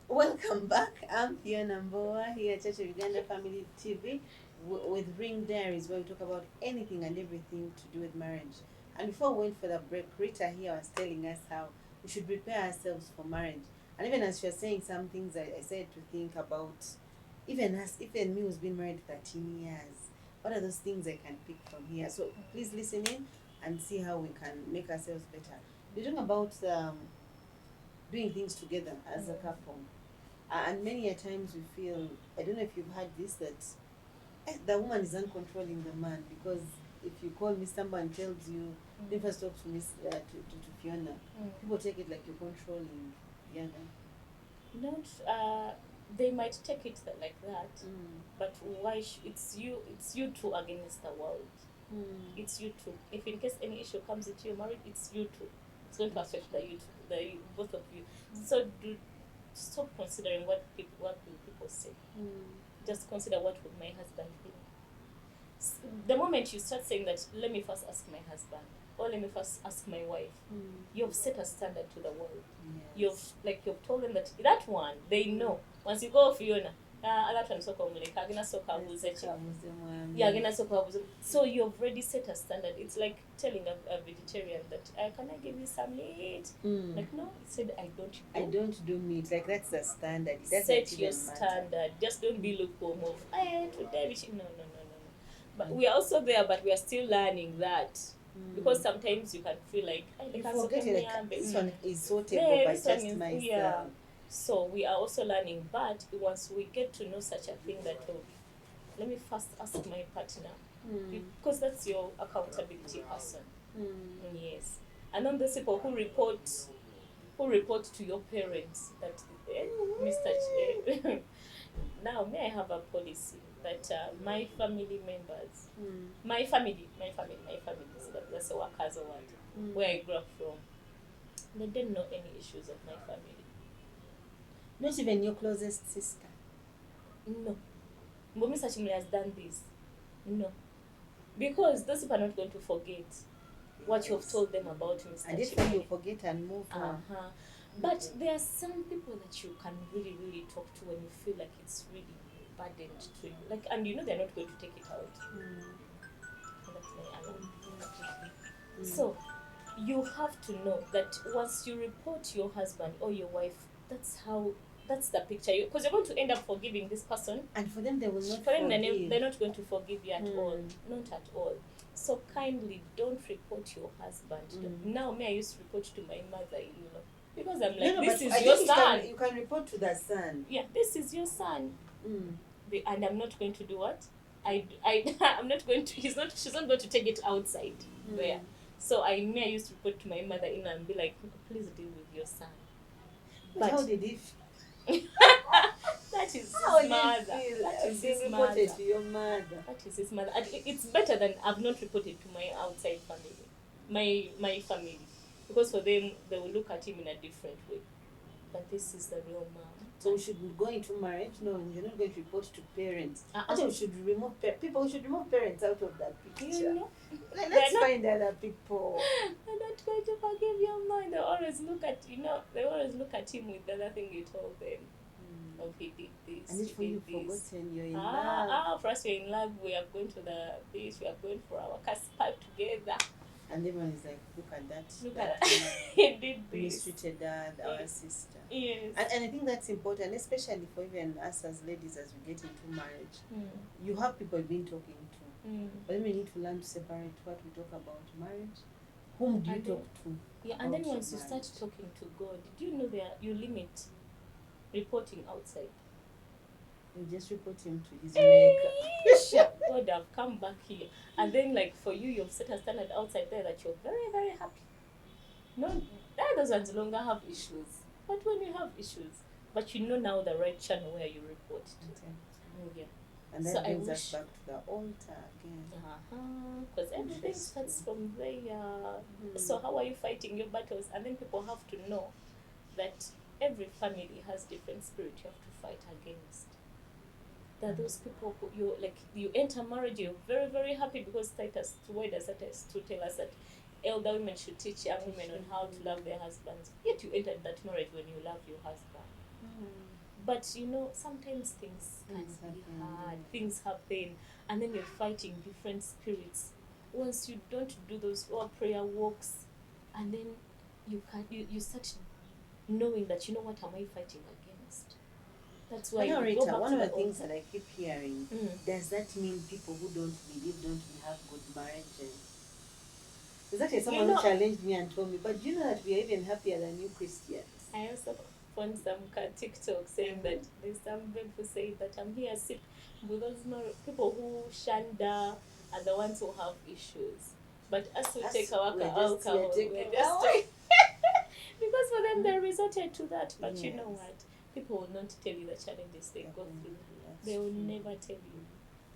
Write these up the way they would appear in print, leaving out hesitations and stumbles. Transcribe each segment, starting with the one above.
Welcome back. I'm Phiona Mbowa here at Church of Uganda Family TV with Ring Diaries, where we talk about anything and everything to do with marriage. And before we went for the break, Rita here was telling us how we should prepare ourselves for marriage. And even as she was saying some things, I said to think about even me who's been married 13 years. What are those things I can pick from here? So please listen in and see how we can make ourselves better. We're talking about doing things together as a couple. And many a times we feel, I don't know if you've had this, that the woman is uncontrolling the man, because if you call me, someone tells you, let me first talk to Miss to Phiona. People take it like you're controlling the other. Not they might take it like that, but why it's you two against the world. It's you two. If in case any issue comes into your marriage, it's you two. It's going to affect both of you. So stop considering what will people say. Just consider what would my husband think. The moment you start saying that, let me first ask my husband, or let me first ask my wife, you've set a standard to the world. Yes. You've told them that one they know. Once you go Phiona, that one soka umuleka agina soka abuze chi. Yeah, agina soka abuze. So you've already set a standard. It's like telling a vegetarian that can I give you some meat? Like no, it said I don't do meat. Like that's the standard. Set your standard. Just don't be lukewarm of today no. But we are also there, but we are still learning that. Because sometimes you can feel like you forget it, like, this one is so terrible by just myself. Yeah. So we are also learning, but once we get to know such a thing that let me first ask my partner, because that's your accountability person. Yes. And then those people who report to your parents that Mr. Now may I have a policy that my family members, my family, so the Ssewakkas or what, where I grew up from, they didn't know any issues of my family. Not even your closest sister? No. But Mr. Kimuli has done this. No. Because those people are not going to forget what you have told them about Mr. And if you forget and move on. But there are some people that you can really, really talk to when you feel like it's really burdened to you. Like, and you know they're not going to take it out. That's my alarm. So you have to know that once you report your husband or your wife, that's the picture. Because you're going to end up forgiving this person. And for them, they will not forgive. They're not going to forgive you at all. Not at all. So kindly don't report your husband. Now, I used to report to my mother-in-law. Because I'm like, this is your son. You can report to the son. Yeah, this is your son. And I'm not going to do what? I'm not going to, she's not going to take it outside there. So I used to report to my mother-in-law and be like, please deal with your son. But how did he feel? That is his mother. That is his mother. To your mother. That is his mother. It's better than I've not reported to my outside family, my family, because for them they will look at him in a different way. But this is the real mom. So we should go into marriage. No, you're not going to report to parents. Actually, we should remove people. Should remove parents out of that picture. You know? Let's find other people. They're not going to forgive your mind. They always look at him with the other thing you told them. Of he did this. And it's for you forgotten. You're in love. For us, we're in love. We are going to the beach. We are going for our cast pipe together. And everyone is like, look at that. Look at that. He did this. Mistreated our sister. Yes. And I think that's important, especially for even us as ladies as we get into marriage. You have people you've been talking to. But then we need to learn to separate what we talk about marriage. Whom do you talk to? Yeah, and then once you start talking to God, do you know you limit reporting outside? You just report him to his maker. God, I've come back here. And then, like, for you, you've set a standard outside there that you're very, very happy. No, that doesn't longer have issues. But when you have issues, but you know now the right channel where you report to. Okay. Yeah. And that brings us back to the altar again. Because everything starts from there. So how are you fighting your battles? And then people have to know that every family has different spirit you have to fight against. There are those people who you enter marriage, you're very, very happy because Titus 2 to tell us that elder women should teach young women on how to love their husbands. Yet you entered that marriage when you love your husband. But you know, sometimes things can Things be happen, hard. yeah. Things happen, and then you're fighting different spirits. Once you don't do those prayer walks, and then you start knowing that, you know, what am I fighting against? That's why I know, you go Rita, back one to of the the things altar. that I keep hearing, does that mean people who don't believe don't have good marriages? There's actually someone You know, who challenged me and told me, but do you know that we are even happier than you Christians? I also found some TikTok saying that there's some babe who say that I'm here sick with those people who shanda are the ones who have issues. But us who take our alcohol, we're just because for them they resorted to that. But you know what? People will not tell you the challenges they go through. They will never tell you.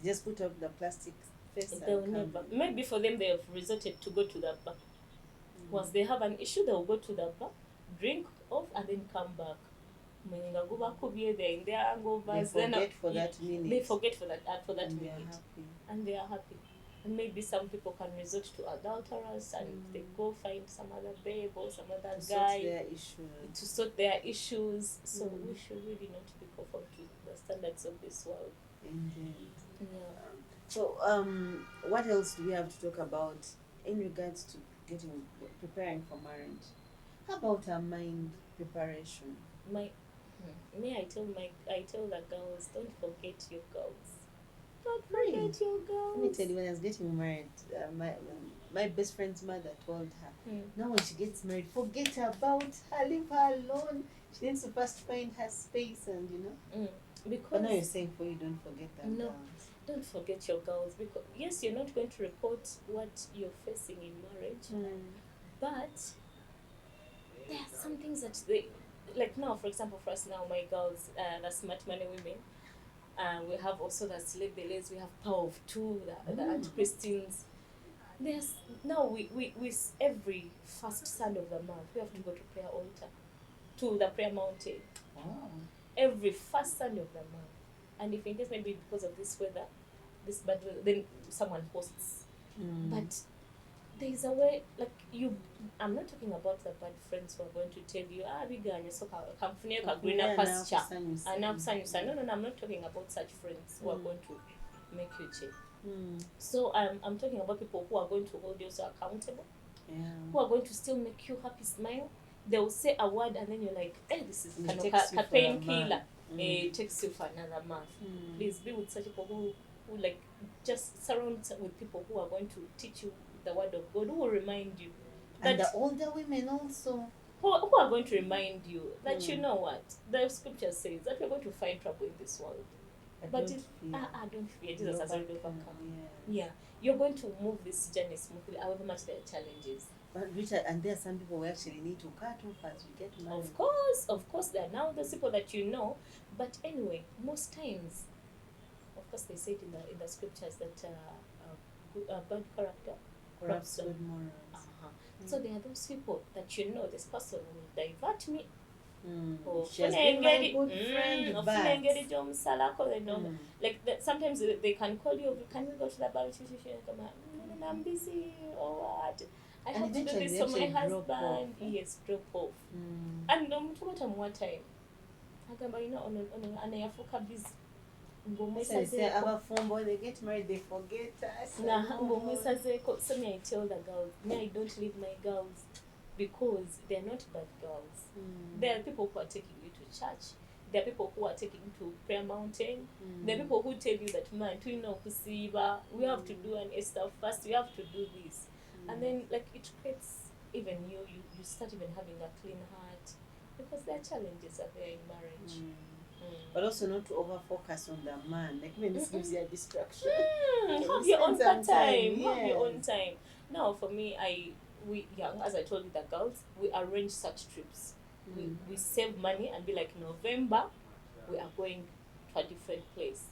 Just put up the plastic face. They'll never. Maybe for them they have resorted to go to the bar. Once they have an issue, they'll go to the bar, drink off, and then come back. They're in their hangovers. They forget for that minute. They forget for that and minute. And they are happy. And maybe some people can resort to adulterers and they go find some other babe or some other guy to sort their issues. So we should really not be conformed to the standards of this world. Indeed. Yeah. So, what else do we have to talk about in regards to preparing for marriage? How about our mind preparation? I tell the girls, don't forget your goals. Don't forget your goals. Let me tell you, when I was getting married, my best friend's mother told her, now when she gets married, forget about her, leave her alone. She needs to first find her space, and you know. Because but now you're saying for you, don't forget that. No, don't forget your goals, because yes, you're not going to report what you're facing in marriage, but there are some things that they, like now, for example, for us now, my girls, the smart money women. We have also the slave belays, we have power of two, the Aunt Christines. There's now we every first Sunday of the month we have to go to prayer altar, to the prayer mountain. Every first Sunday of the month. And if in case maybe because of this weather, this bad weather, then someone hosts. But there is a way, like I'm not talking about the bad friends who are going to tell you, biganya so come for greener pasture and no, I'm not talking about such friends who are going to make you change. So I'm talking about people who are going to hold you so accountable, who are going to still make you happy, smile. They will say a word and then you're like, hey, this is kind of a painkiller. It takes you for another month. Please be with such people who like just surround with people who are going to teach you the word of God, who will remind you. And the older women also. Who are going to remind you that you know what? The scripture says that we're going to find trouble in this world. But don't fear. Jesus has already overcome. Yeah. You're going to move this journey smoothly, however much there are challenges. But Richard, and there are some people who actually need to cut off as we get married. Of course, there are now those people that you know. But anyway, most times, of course, they say it in the scriptures that bad character corrupts good morals. So there are those people that you know, this person will divert me. She has been my good friend, like that. Sometimes they can call you, can we go to the bar? I'm busy or what? I have to do this for my husband. Yes, drop off. And one time busy. They get married, they forget us. So I tell the girls, I don't leave my girls because they're not bad girls. There are people who are taking you to church. There are people who are taking you to prayer mountain. There are people who tell you that, man, we have to do an Esther fast, we have to do this. And then like it creates even you start even having a clean heart, because there are challenges are there in marriage. But also not to over focus on the man. Like when this gives you a distraction. Have your own time. Have your own time. Now for me, as I told you, the girls, we arrange such trips. We save money and be like, November, we are going to a different place.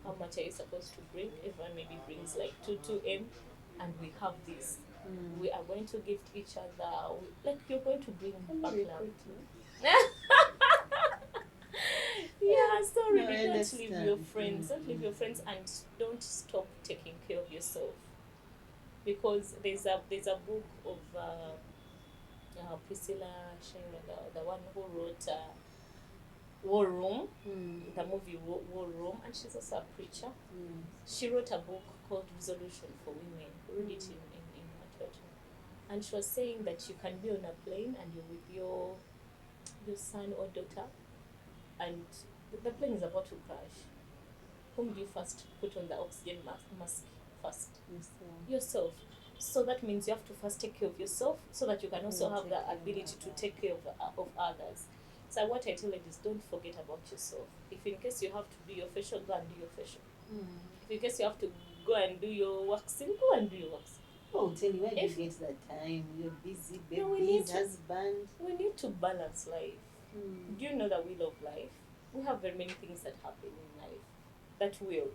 How much are you supposed to bring? Everyone maybe brings like 2M, and we have this. We are going to gift each other. Like you're going to bring background. Yeah, so really don't leave your friends. Don't leave your friends, and don't stop taking care of yourself. Because there's a book of Priscilla Schiller, the one who wrote War Room, the movie War Room, and she's also a preacher. She wrote a book called Resolution for Women. Read it in literature. And she was saying that you can be on a plane and you're with your son or daughter, and the plane is about to crash. Whom do you first put on the oxygen mask first? Yourself. So that means you have to first take care of yourself so that you can also have the ability to take care of others. So what I tell ladies, don't forget about yourself. If in case you have to do your facial, go and do your facial. If in case you have to go and do your waxing, go and do your waxing. Oh, tell you, where do you get that time? You're busy, babies, husband. We need to balance life. Do you know the wheel of life? We have very many things that happen in life. That wheel.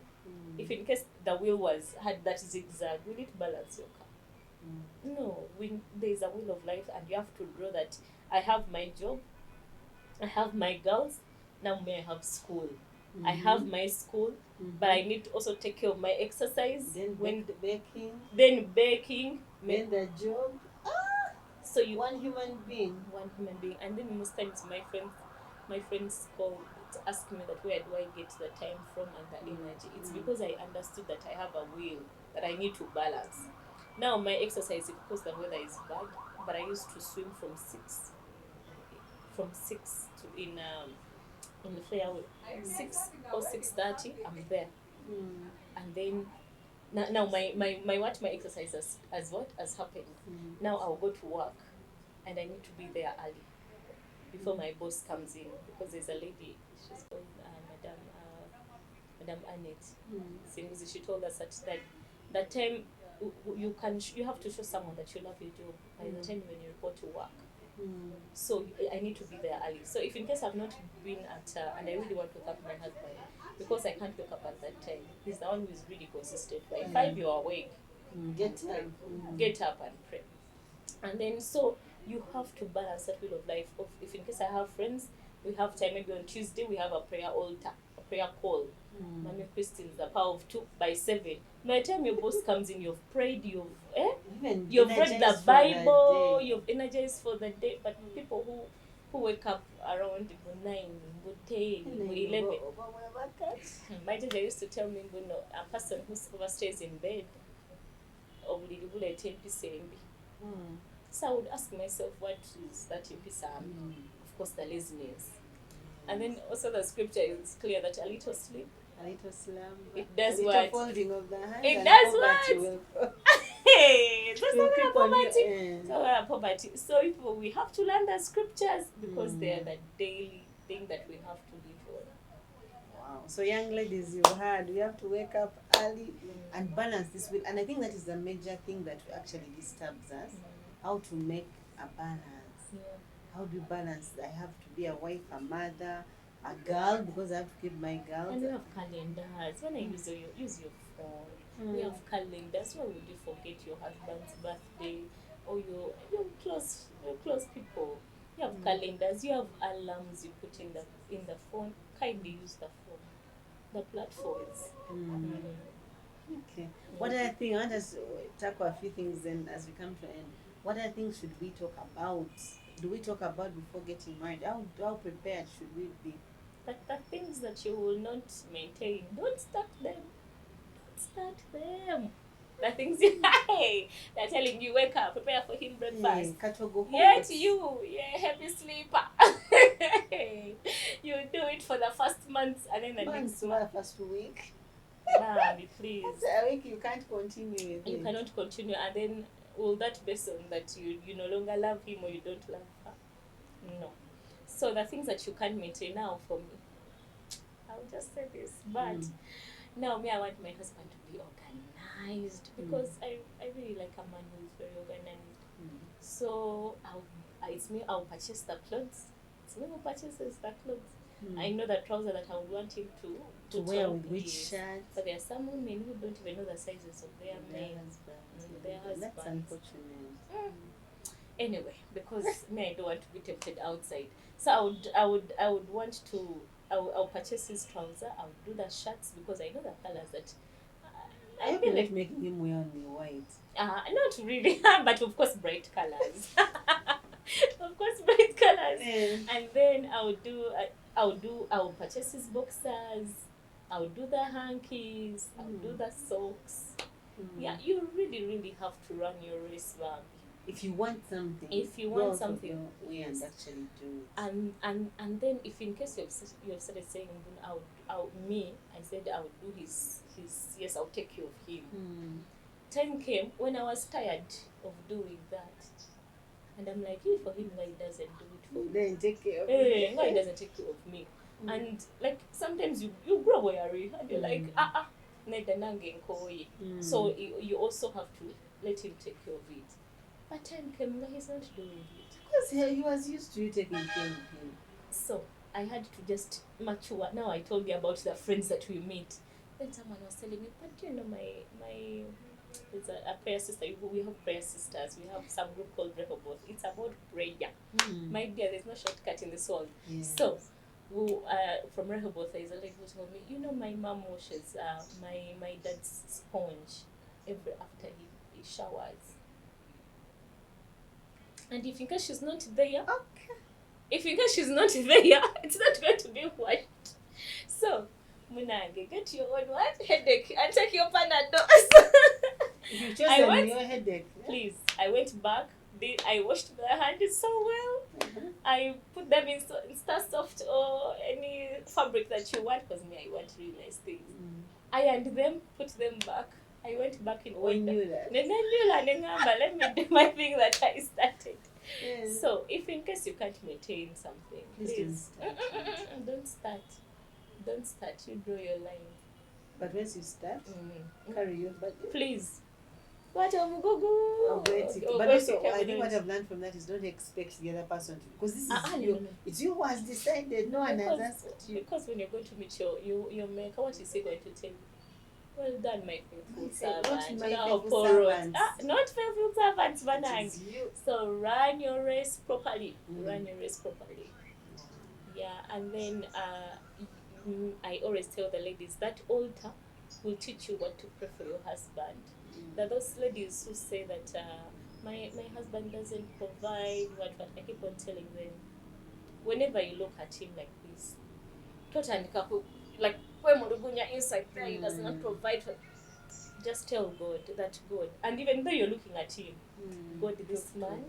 If in case the wheel had that zigzag, will it balance your car? No. There's a wheel of life, and you have to draw that. I have my job, I have my girls, now may I have school. I have my school, but I need to also take care of my exercise. Then baking. Then baking. Then the job. So you one human being, and then most times my friends call to ask me that where do I get the time from and the energy. It's because I understood that I have a will that I need to balance. Now my exercise, because the weather is bad, but I used to swim from 6 to in the fairway, 6 or 6:30. I'm there, and then now my exercise has happened. Now I'll go to work, and I need to be there early before my boss comes in, because there's a lady, she's called Madam Annette. She told us that time you have to show someone that you love your job by the time when you report to work. So I need to be there early. So if in case I've not been at and I really want to wake up my husband, because I can't wake up at that time, he's the one who is really consistent. By 5 you're awake. Get up and pray. And then so you have to balance that wheel of life. If in case I have friends, we have time. Maybe on Tuesday we have a prayer altar, a prayer call. Mommy Christine's the power of 2 by 7. By the time your boss comes in, you've prayed, you've read the Bible, you've energized for the day. But people who wake up around 9, 10, 11. My teacher used to tell me, a person who overstays in bed, so I would ask myself, what is that in Pisam? Of course, the laziness. And then also the scripture is clear that a little sleep, a little slumber, it does a what? Folding of the hands. It does what? Hey, that's not poverty. So poverty. So we have to learn the scriptures, because they are the daily thing that we have to live on. Wow. So young ladies, you have to wake up early and balance this will. And I think that is the major thing that actually disturbs us. How to make a balance. How do you balance? I have to be a wife, a mother, a girl, because I have to keep my girls. And we have calendars. When I use your phone, we have calendars. Why would you forget your husband's birthday or your close people? You have calendars. You have alarms you put in the phone. Kindly use the phone, the platforms. Okay. What other thing? I want us to tackle a few things then as we come to an end. What other things should we talk about? Do we talk about before getting married? How prepared should we be? But the things that you will not maintain, don't start them. The things they're telling you, wake up, prepare for him breakfast. Yet heavy sleeper. You do it for the first month, and then the next month. First week. Please. A week you can't continue with it. You cannot continue, and then will that person that you no longer love him or you don't love her? No. So the things that you can't maintain now, for me, I'll just say this, but now I want my husband to be organized, because I really like a man who is very organized. So I'll purchase the clothes. It's me who purchases the clothes. I know the trouser that I would want him to wear with which shirt. But there are some women who don't even know the sizes of their men. Their husbands. That's unfortunate. Anyway, because I don't want to be tempted outside. So I would want to. I'll purchase his trouser. I'll do the shirts, because I know the colors that. I feel like making him wear only white. Not really, but of course bright colors. Of course bright colors. And then I would do. I'll purchase his boxers, I'll do the hankies, I'll do the socks. Yeah, you really, really have to run your race, Bambi. If you want something, way and actually do it. And then if in case you've started saying, I said I would do his yes, I'll take care of him. Time came when I was tired of doing that, and I'm like, for him, why he doesn't do it for me? Then take care of me. Why he doesn't take care of me? And like sometimes you grow weary and you're like, so you also have to let him take care of it. But time came when he's not doing it. Because he was used to you taking care of him. So I had to just mature. Now I told you about the friends that we meet. Then someone was telling me, but you know, my there's a prayer sister. We have prayer sisters. We have some group called Rehoboth. It's about prayer. My dear, there's no shortcut in this world. Yes. So from Rehoboth, there is a lady who told me, you know, my mom washes my dad's sponge after he showers. And if in case she's not there, it's not going to be washed. So, Munange, get your own headache and take your Panadol. You chose your headache. Yeah? Please, I went back. I washed their hands so well. I put them in Star Soft or any fabric that you want, because I want really nice things. I ironed them, put them back. I went back in order. Knew that. Let me do my thing that I started. Yes. So, if in case you can't maintain something, please don't start. Don't start. You draw your line. But once you start, carry your budget. Please. But also, I think what I've learned from that is don't expect the other person to, because this is you. No. It's you who has decided. No one has asked you. Because when you're going to meet your maker, what is he going to tell you? Well done, my faithful servant. Not faithful servants, Vanang. So run your race properly. Yeah, and then I always tell the ladies that altar will teach you what to pray for your husband. There are those ladies who say that my husband doesn't provide what I keep on telling them. Whenever you look at him like this, like inside there, he does not provide for. Just tell God that God, and even though you're looking at him, God, this man,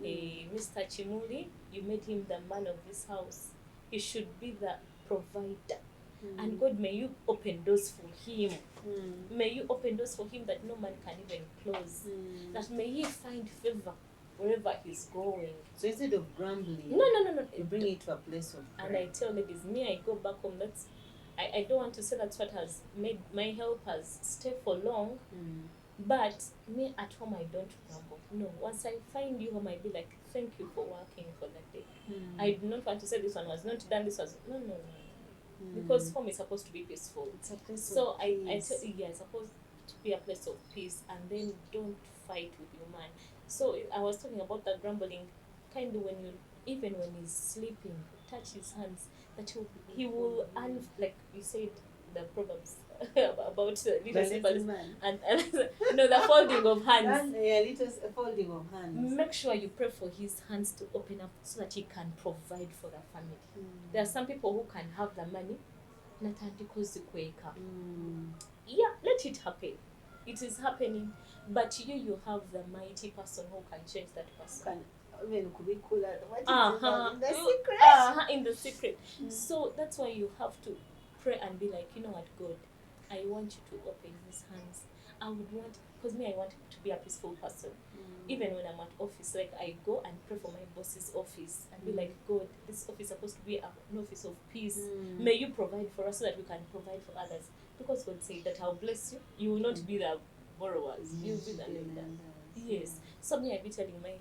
Mr. Kimuli, you made him the man of this house. He should be the provider. And God, may you open doors for him. May you open doors for him that no man can even close. That may he find favor wherever he's going. So instead of grumbling, no, you bring it to a place of prayer. And I tell ladies, I go back home. I don't want to say that's what has made my helpers stay for long. But me at home, I don't grumble. No, once I find you home, I be like, thank you for working for that day. I do not want to say this one was not done. This was no. Because home is supposed to be peaceful. It's a place of peace. It's supposed to be a place of peace, and then don't fight with your man. So I was talking about that grumbling, kind of even when he's sleeping, touch his hands, that he will like you said, the Proverbs about little slippers and the folding of hands. Little folding of hands. Make sure you pray for his hands to open up so that he can provide for the family. There are some people who can have the money, yeah, let it happen. It is happening, but you have the mighty person who can change that person. Even could be cooler. In the secret. So that's why you have to pray and be like, you know what, God, I want you to open his hands. I would want, because I want to be a peaceful person. Even when I'm at office, like I go and pray for my boss's office and be like, God, this office is supposed to be an office of peace. May you provide for us so that we can provide for others. Because God said that I'll bless you. You will not be the borrowers. You will be the lender. Yes. Something I be telling my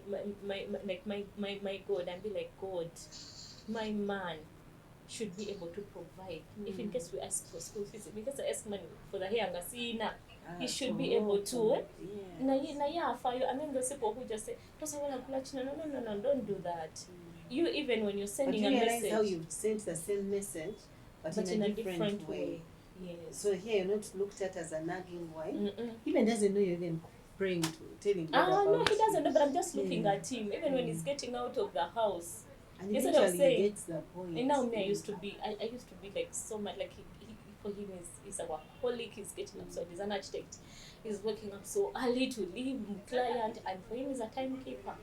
God, and be like, God, my man should be able to provide. If in case we ask for school fees, because I ask money for the hair, he should be able to. And then those people who just say, no, don't do that. You, even when you're sending a message. But you realize how you've sent the same message, but in a different way. Yes. So here you're not looked at as a nagging wife. He even doesn't know you're even praying to telling God about no, he doesn't know, but I'm just looking at him. Even when he's getting out of the house, And Instead of eventually saying, he gets the point. and now me, I used to be like so much like he for him is a workaholic. He's getting up, so he's an architect. He's waking up so early to leave client, and for him he's a timekeeper.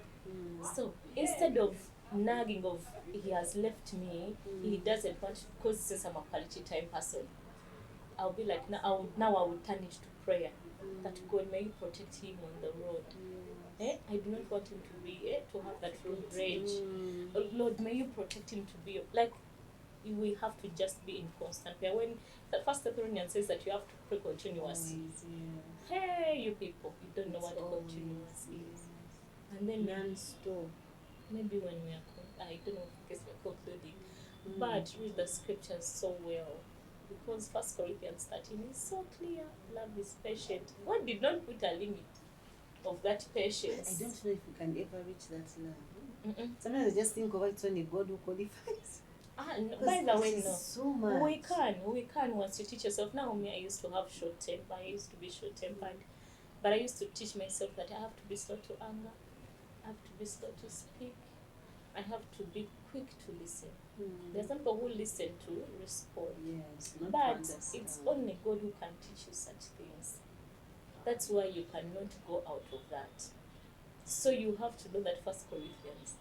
So instead of nagging of he has left me, he doesn't want to, because since I'm a quality time person, I'll be like, now I will turn it to prayer. That God, may you protect him on the road. I do not want him to be to have that road rage. Oh, Lord, may you protect him to be like, we have to just be in constant prayer. When the First Thessalonians says that you have to pray continuously. Hey, you people, you don't know what continuous is. And then non-stop. maybe when we are, I don't know if we're concluding, but read the scriptures so well. Because 1 Corinthians 13 is so clear. Love is patient. God did not put a limit of that patience. I don't know if we can ever reach that love. Mm-mm. Sometimes I just think of it's only God who qualifies. No, by the way, no. So much. We can once you teach yourself. Now, me, I used to have short temper. I used to be short tempered. But I used to teach myself that I have to be slow to anger. I have to be slow to speak. I have to be quick to listen. There's some people who listen to respond. Yes, not But to understand. it's only God who can teach you such things. That's why you cannot go out of that. So you have to know that 1 Corinthians.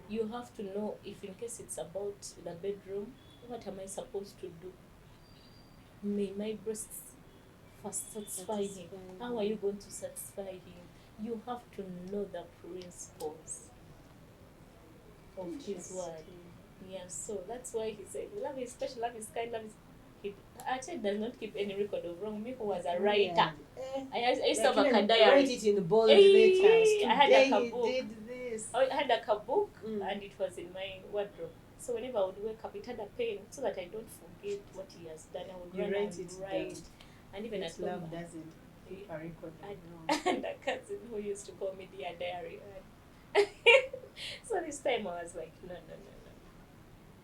You have to know, if in case it's about the bedroom, what am I supposed to do? May my breasts first satisfy him. How are you going to satisfy him? You have to know the principles of his word. Yeah, so that's why he said, love is special, love is kind, love is... He actually does not keep any record of wrong. Me who was a writer. I used to have a diary. Write it in the bold letters. I had Today a he book. did this. I had a book and it was in my wardrobe. So whenever I would wake up, it had a pen so that I don't forget what he has done. I would run write and it write. down. And even Yes, at home, love doesn't keep a record. and a cousin who used to call me dear diary. So this time I was like, no.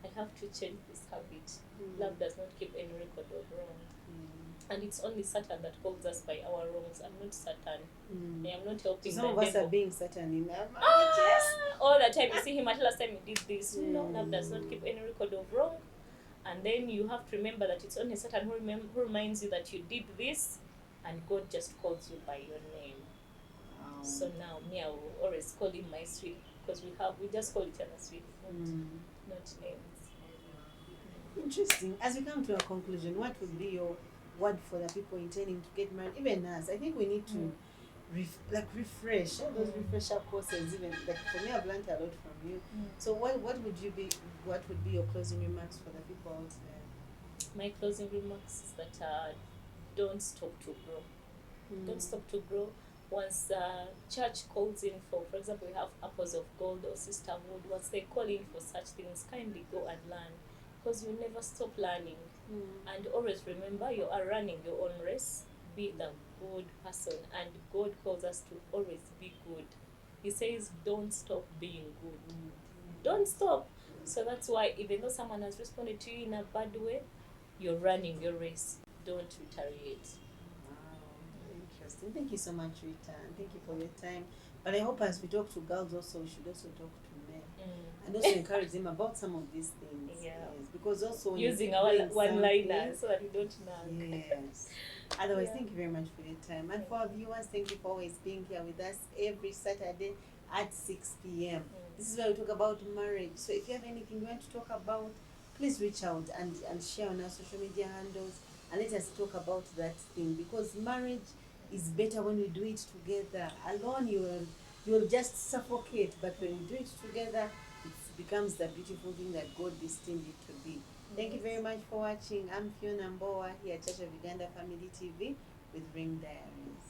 I have to change this habit. Love does not keep any record of wrong. And it's only Satan that calls us by our wrongs. I'm not Satan. I'm not helping Some the of us devil. are being Satan in our All the time you see him at last time he did this. No, love does not keep any record of wrong. And then you have to remember that it's only Satan who reminds you that you did this, and God just calls you by your name. So now me, I will always call him my sweet, because we just call each other sweet, not names. Interesting. As we come to a conclusion, what would be your word for the people intending to get married? Even us, I think we need to refresh those refresher courses. Even like for me, I've learned a lot from you. So what would be your closing remarks for the people out there? My closing remarks is that don't stop to grow. Don't stop to grow. Once church calls in for example, we have apples of gold or sisterhood. Once they call in for such things, kindly go and learn, because you never stop learning. And always remember, you are running your own race. Be the good person, and God calls us to always be good. He says, don't stop being good. Don't stop. So that's why, even though someone has responded to you in a bad way, you're running your race. Don't retaliate. Interesting. Thank you so much, Rita, and thank you for your time. But I hope as we talk to girls also, we should also talk to men. And also encourage them about some of these things. Yeah. Yes, because also using our one-liners so that we don't nag. Yes. Otherwise, thank you very much for your time. And for our viewers, thank you for always being here with us every Saturday at 6 p.m. This is where we talk about marriage. So if you have anything you want to talk about, please reach out and share on our social media handles, and let us talk about that thing, because marriage is better when we do it together. Alone you will just suffocate, but when you do it together, it becomes the beautiful thing that God destined it to be. Thank you very much for watching. I'm Phiona Mbowa here at Church of Uganda Family TV with Ring Diaries.